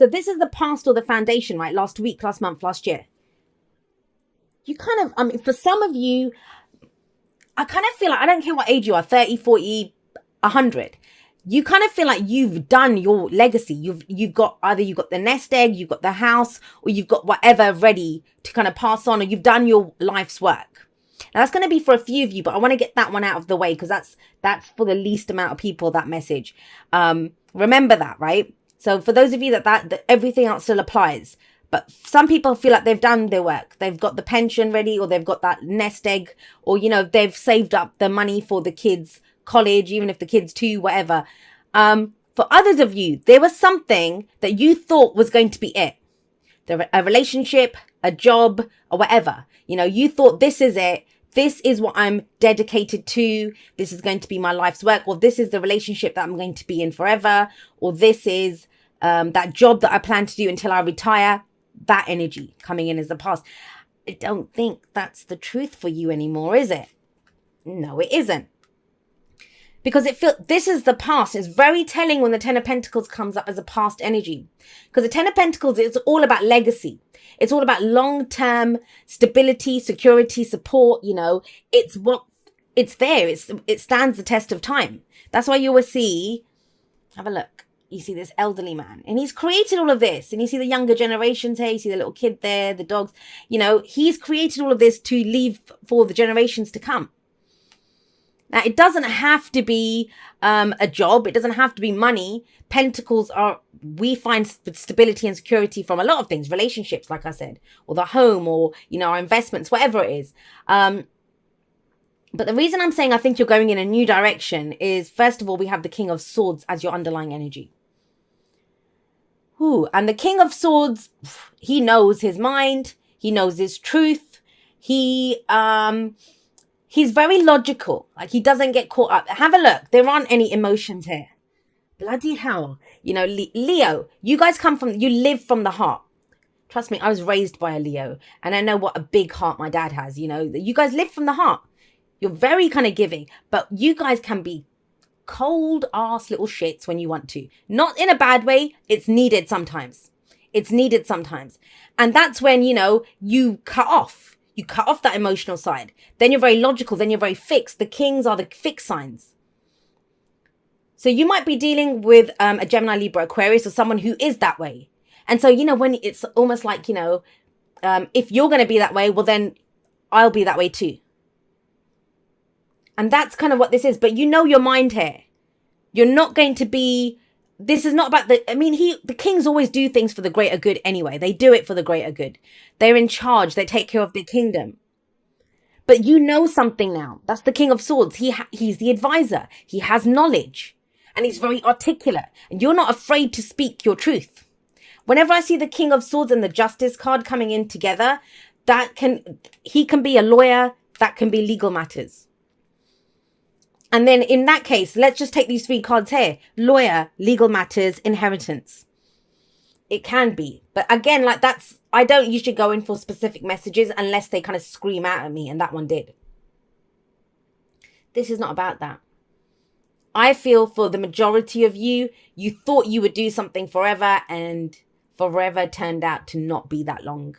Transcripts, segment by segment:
So this is the past or the foundation, right? Last week, last month, last year. You kind of, I mean, for some of you, I kind of feel like, I don't care what age you are, 30, 40, 100. You kind of feel like you've done your legacy. You've got, either you've got the nest egg, you've got the house, or you've got whatever ready to kind of pass on, or you've done your life's work. Now that's going to be for a few of you, but I want to get that one out of the way because that's for the least amount of people, that message. Remember that, right? So for those of you that everything else still applies. But some people feel like they've done their work. They've got the pension ready, or they've got that nest egg, or, you know, they've saved up the money for the kids' college, even if the kids too, whatever. For others of you, there was something that you thought was going to be it. A relationship, a job, or whatever. You know, you thought this is it. This is what I'm dedicated to. This is going to be my life's work, or this is the relationship that I'm going to be in forever, or this is that job that I plan to do until I retire. That energy coming in as the past. I don't think that's the truth for you anymore, is it? No, it isn't. Because this is the past. It's very telling when the Ten of Pentacles comes up as a past energy. Because the Ten of Pentacles is all about legacy. It's all about long-term stability, security, support. You know, it's there. It stands the test of time. That's why you always see, have a look. You see this elderly man, and he's created all of this. And you see the younger generations here. You see the little kid there, the dogs. You know, he's created all of this to leave for the generations to come. Now, it doesn't have to be a job. It doesn't have to be money. Pentacles we find stability and security from a lot of things. Relationships, like I said, or the home, or, you know, our investments, whatever it is. But the reason I'm saying I think you're going in a new direction is, first of all, we have the King of Swords as your underlying energy. Ooh, and the King of Swords, he knows his mind. He knows his truth. He's very logical. Like, he doesn't get caught up. Have a look. There aren't any emotions here. Bloody hell. You know, Leo, you guys you live from the heart. Trust me, I was raised by a Leo, and I know what a big heart my dad has. You know, you guys live from the heart. You're very kind of giving, but you guys can be cold ass little shits when you want to. Not in a bad way. It's needed sometimes. And that's when, you know, you cut off that emotional side. Then you're very logical. Then you're very fixed. The kings are the fixed signs. So you might be dealing with a Gemini, Libra, Aquarius, or someone who is that way. And so, you know, when it's almost like, you know, if you're going to be that way, well, then I'll be that way too. And that's kind of what this is. But you know your mind here. You're not going to be... This is not about the kings always do things for the greater good anyway. They do it for the greater good. They're in charge. They take care of their kingdom. But you know something now. That's the King of Swords. He's the advisor. He has knowledge. And he's very articulate. And you're not afraid to speak your truth. Whenever I see the King of Swords and the Justice card coming in together, he can be a lawyer. That can be legal matters. And then in that case, let's just take these three cards here. Lawyer, legal matters, inheritance. It can be. But again, like I don't usually go in for specific messages unless they kind of scream out at me. And that one did. This is not about that. I feel for the majority of you, you thought you would do something forever, and forever turned out to not be that long.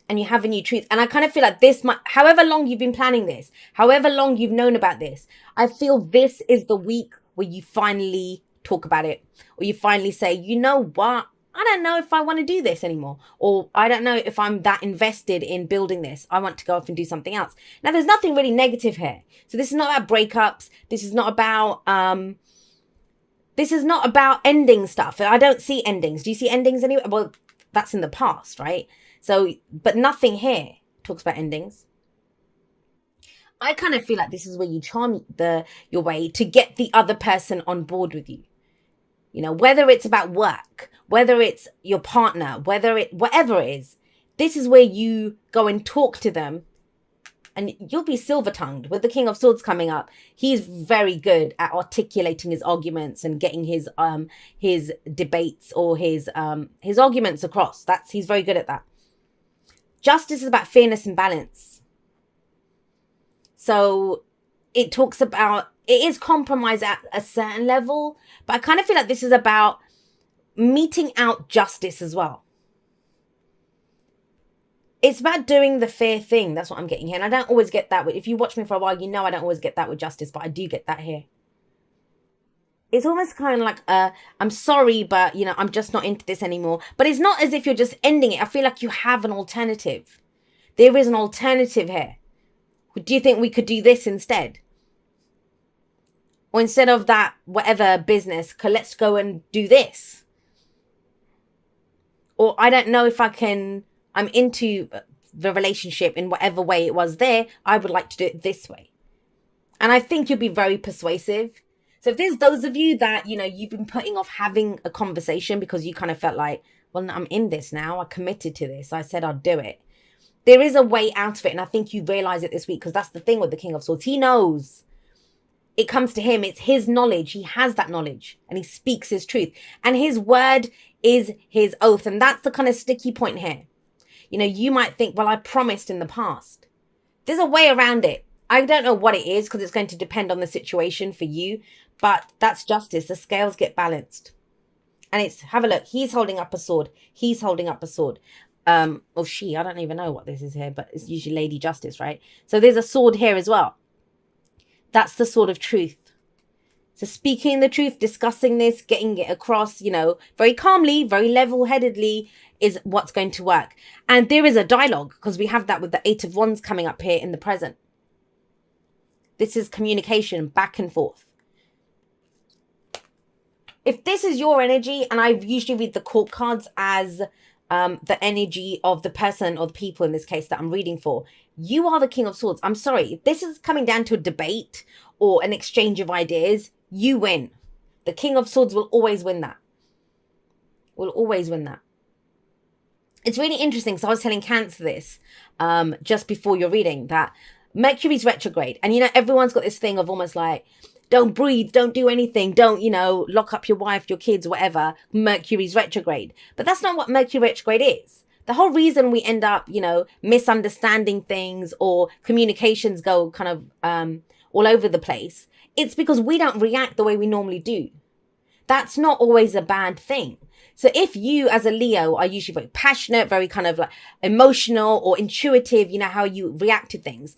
And you have a new truth. And I kind of feel like however long you've been planning this, however long you've known about this, I feel this is the week where you finally talk about it. Or you finally say, you know what? I don't know if I want to do this anymore. Or I don't know if I'm that invested in building this. I want to go off and do something else. Now, there's nothing really negative here. So this is not about breakups. This is not about ending stuff. I don't see endings. Do you see endings anywhere? Well, that's in the past, right? So, but nothing here talks about endings. I kind of feel like this is where you charm your way to get the other person on board with you. You know, whether it's about work, whether it's your partner, whatever it is, this is where you go and talk to them, and you'll be silver-tongued. With the King of Swords coming up, he's very good at articulating his arguments and getting his debates or his arguments across. He's very good at that. Justice is about fairness and balance. So it talks about, it is compromise at a certain level, but I kind of feel like this is about meting out justice as well. It's about doing the fair thing. That's what I'm getting here. And I don't always get that. If you watch me for a while, you know I don't always get that with justice, but I do get that here. It's almost kind of like, I'm sorry, but, you know, I'm just not into this anymore. But it's not as if you're just ending it. I feel like you have an alternative. There is an alternative here. Do you think we could do this instead? Or instead of that, whatever business, let's go and do this. Or I don't know if I'm into the relationship in whatever way it was there. I would like to do it this way. And I think you'll be very persuasive. So if there's those of you that, you know, you've been putting off having a conversation because you kind of felt like, well, I'm in this now. I committed to this. I said I'd do it. There is a way out of it. And I think you realize it this week, because that's the thing with the King of Swords. He knows. It comes to him. It's his knowledge. He has that knowledge and he speaks his truth. And his word is his oath. And that's the kind of sticky point here. You know, you might think, well, I promised in the past. There's a way around it. I don't know what it is, because it's going to depend on the situation for you. But that's justice. The scales get balanced. And it's, have a look. He's holding up a sword. He's holding up a sword. Or she, I don't even know what this is here, but it's usually Lady Justice, right? So there's a sword here as well. That's the sword of truth. So speaking the truth, discussing this, getting it across, you know, very calmly, very level-headedly is what's going to work. And there is a dialogue, because we have that with the Eight of Wands coming up here in the present. This is communication back and forth. If this is your energy, and I usually read the court cards as the energy of the person or the people in this case that I'm reading for, you are the King of Swords. I'm sorry. If this is coming down to a debate or an exchange of ideas, you win. The King of Swords will always win that. Will always win that. It's really interesting. So I was telling Cancer this just before your reading, that Mercury's retrograde. And, you know, everyone's got this thing of almost like, don't breathe, don't do anything, don't, you know, lock up your wife, your kids, whatever. Mercury's retrograde. But that's not what Mercury retrograde is. The whole reason we end up, you know, misunderstanding things or communications go kind of all over the place, it's because we don't react the way we normally do. That's not always a bad thing. So if you as a Leo are usually very passionate, very kind of like emotional or intuitive, you know, how you react to things,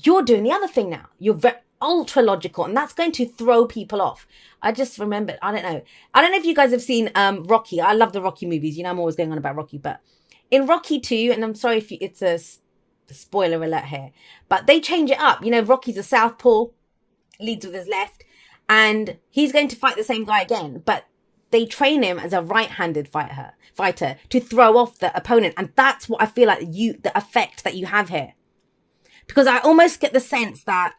you're doing the other thing now. You're very ultra logical, and that's going to throw people off. I just remembered, I don't know if you guys have seen Rocky. I love the Rocky movies. You know, I'm always going on about Rocky, but in Rocky 2, and I'm sorry if it's a spoiler alert here, but they change it up. You know, Rocky's a southpaw, leads with his left, and he's going to fight the same guy again, but they train him as a right-handed fighter to throw off the opponent. And that's what I feel like the effect that you have here. Because I almost get the sense that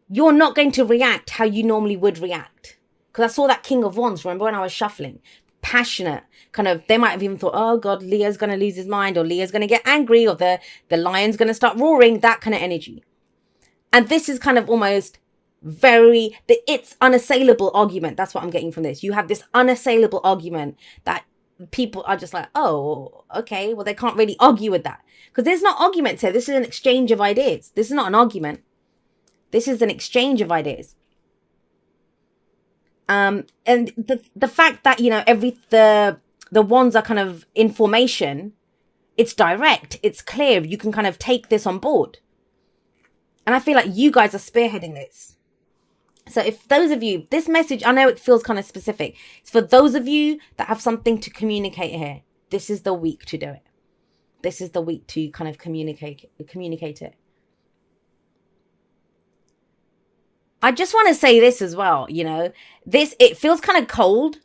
you're not going to react how you normally would react. Because I saw that King of Wands, remember, when I was shuffling? Passionate. Kind of, they might have even thought, oh God, Leo's going to lose his mind, or Leo's going to get angry, or the lion's going to start roaring, that kind of energy. And this is kind of almost it's unassailable argument. That's what I'm getting from this. You have this unassailable argument that people are just like, oh, okay, well, they can't really argue with that. Because there's not arguments here. This is an exchange of ideas. This is not an argument. This is an exchange of ideas. And the fact that, you know, the wands are kind of information, it's direct, it's clear. You can kind of take this on board. And I feel like you guys are spearheading this. So if those of you, this message, I know it feels kind of specific. It's for those of you that have something to communicate here. This is the week to do it. This is the week to kind of communicate it. I just want to say this as well, you know, it feels kind of cold,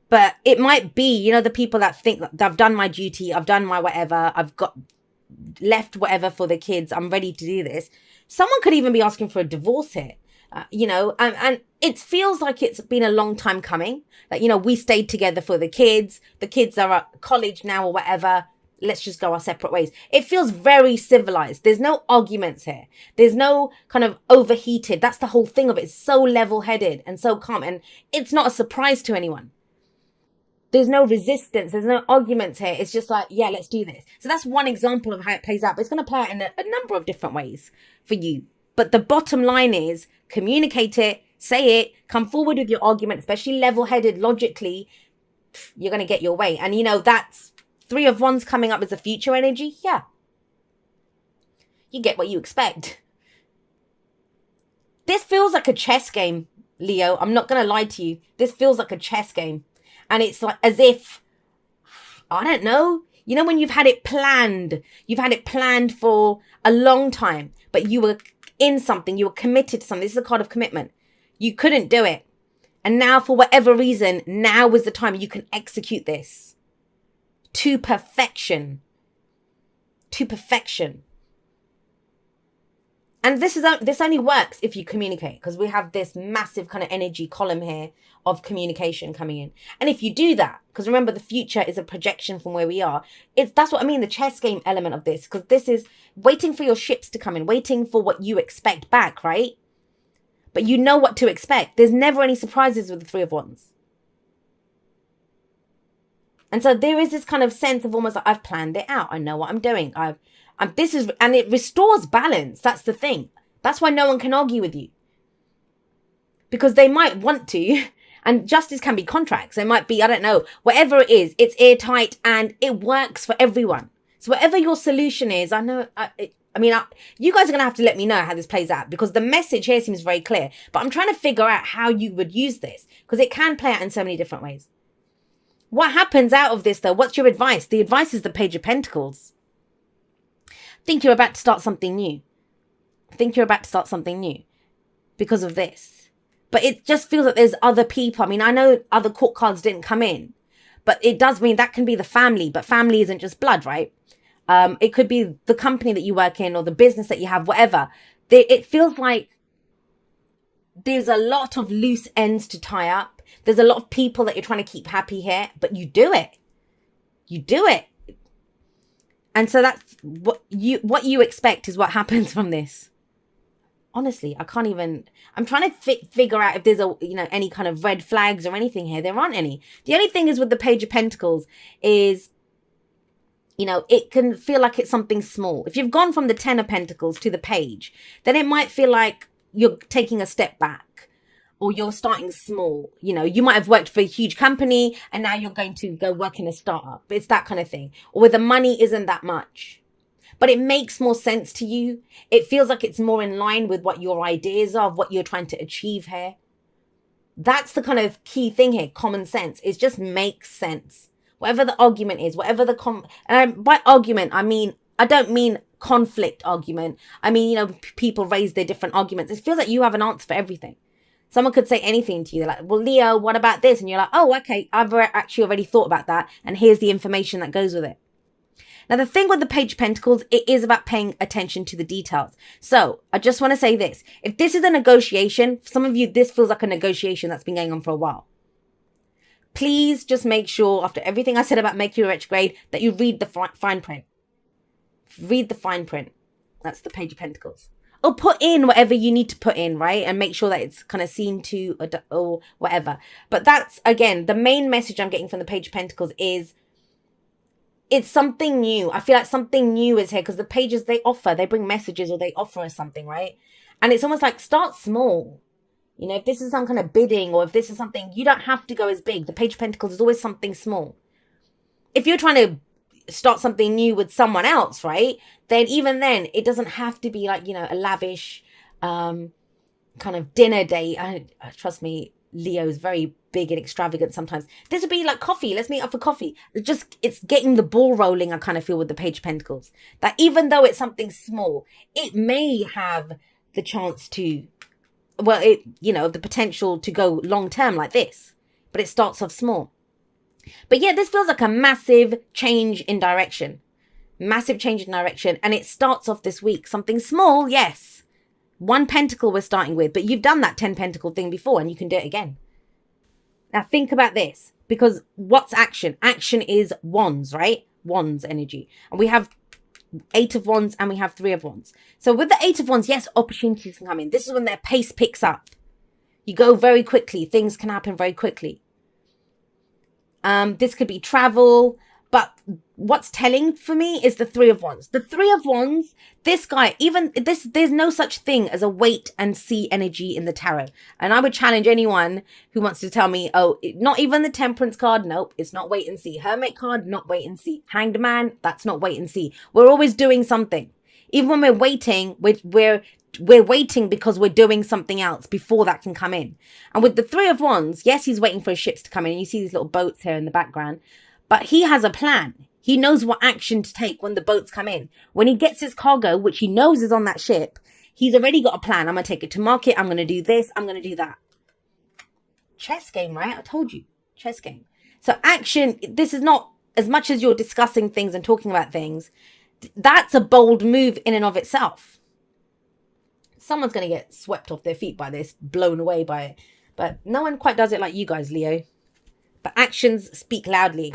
but it might be, you know, the people that think that I've done my duty, I've done my whatever, I've got left whatever for the kids, I'm ready to do this. Someone could even be asking for a divorce here. You know, and it feels like it's been a long time coming. Like, you know, we stayed together for the kids are at college now or whatever. Let's just go our separate ways. It feels very civilized. There's no arguments here. There's no kind of overheated. That's the whole thing of it. It's so level-headed and so calm. And it's not a surprise to anyone. There's no resistance. There's no arguments here. It's just like, yeah, let's do this. So that's one example of how it plays out. But it's going to play out in a number of different ways for you. But the bottom line is communicate it, Say it, come forward with your argument, especially level-headed, logically, you're going to get your way. And, you know, that's Three of Wands coming up as a future energy. Yeah. You get what you expect. This feels like a chess game, Leo. I'm not going to lie to you. This feels like a chess game. And it's like as if, I don't know, you know, when you've had it planned for a long time, but you were in something, you were committed to something. This is a card of commitment. You couldn't do it. And now, for whatever reason, now is the time you can execute this to perfection. To perfection. And this only works if you communicate, because we have this massive kind of energy column here of communication coming in. And if you do that, because remember, the future is a projection from where we are. That's what I mean, the chess game element of this, because this is waiting for your ships to come in, waiting for what you expect back, right? But you know what to expect. There's never any surprises with the Three of Wands. And so there is this kind of sense of almost like, I've planned it out. I know what I'm doing. And it restores balance. That's the thing. That's why no one can argue with you. Because they might want to, and justice can be contracts. They might be, I don't know, whatever it is, it's airtight and it works for everyone. So whatever your solution is, I know, you guys are going to have to let me know how this plays out, because the message here seems very clear, but I'm trying to figure out how you would use this, because it can play out in so many different ways. What happens out of this though? What's your advice? The advice is the Page of Pentacles. Think you're about to start something new. Because of this. But it just feels like there's other people. I mean, I know other court cards didn't come in, but it does mean that can be the family, but family isn't just blood, right? It could be the company that you work in or the business that you have, whatever. It feels like there's a lot of loose ends to tie up. There's a lot of people that you're trying to keep happy here, but you do it. And so that's what you expect is what happens from this. Honestly, I can't even, I'm trying to figure out if there's any kind of red flags or anything here. There aren't any. The only thing is with the Page of Pentacles is, it can feel like it's something small. If you've gone from the Ten of Pentacles to the Page, then it might feel like you're taking a step back, or you're starting small. You might have worked for a huge company and now you're going to go work in a startup. It's that kind of thing. Or where the money isn't that much, but it makes more sense to you. It feels like it's more in line with what your ideas are, of what you're trying to achieve here. That's the kind of key thing here. Common sense. It just makes sense. Whatever the argument is, whatever by argument, I don't mean conflict argument. I mean, people raise their different arguments. It feels like you have an answer for everything. Someone could say anything to you. They're like, well, Leo, what about this? And you're like, oh, okay, I've actually already thought about that. And here's the information that goes with it. Now, the thing with the Page of Pentacles, it is about paying attention to the details. So I just want to say this. If this is a negotiation, for some of you, this feels like a negotiation that's been going on for a while. Please just make sure, after everything I said about Mercury retrograde, that you read the fine print. Read the fine print. That's the Page of Pentacles. Or put in whatever you need to put in, right? And make sure that it's kind of seen to or whatever. But that's, again, the main message I'm getting from the Page of Pentacles is it's something new. I feel like something new is here, because the pages, they bring messages, or they offer us something, right? And it's almost like, start small. If this is some kind of bidding, or if this is something, you don't have to go as big. The Page of Pentacles is always something small. If you're trying to start something new with someone else, right? Then even then, it doesn't have to be like, a lavish kind of dinner date. Trust me, Leo's very big and extravagant sometimes. This would be like coffee. Let's meet up for coffee. It's getting the ball rolling, I kind of feel, with the Page of Pentacles. That even though it's something small, it may have the chance to, the potential to go long term like this. But it starts off small. But yeah, this feels like a massive change in direction. Massive change in direction. And it starts off this week. Something small, yes. 1 pentacle we're starting with. But you've done that 10 pentacle thing before, and you can do it again. Now think about this. Because what's action? Action is wands, right? Wands energy. And we have 8 of Wands and we have 3 of Wands. So with the 8 of Wands, yes, opportunities can come in. This is when their pace picks up. You go very quickly. Things can happen very quickly. This could be travel. But what's telling for me is the Three of Wands. The Three of Wands, this guy, even this, there's no such thing as a wait and see energy in the tarot. And I would challenge anyone who wants to tell me, oh, not even the Temperance card. Nope, it's not wait and see. Hermit card, not wait and see. Hanged Man, that's not wait and see. We're always doing something. Even when we're waiting, we're waiting because we're doing something else before that can come in. And with the Three of Wands, yes, he's waiting for his ships to come in. You see these little boats here in the background. But he has a plan. He knows what action to take when the boats come in. When he gets his cargo, which he knows is on that ship, he's already got a plan. I'm going to take it to market. I'm going to do this. I'm going to do that. Chess game, right? I told you. Chess game. So action, this is not, as much as you're discussing things and talking about things, that's a bold move in and of itself. Someone's going to get swept off their feet by this, blown away by it. But no one quite does it like you guys, Leo. But actions speak loudly.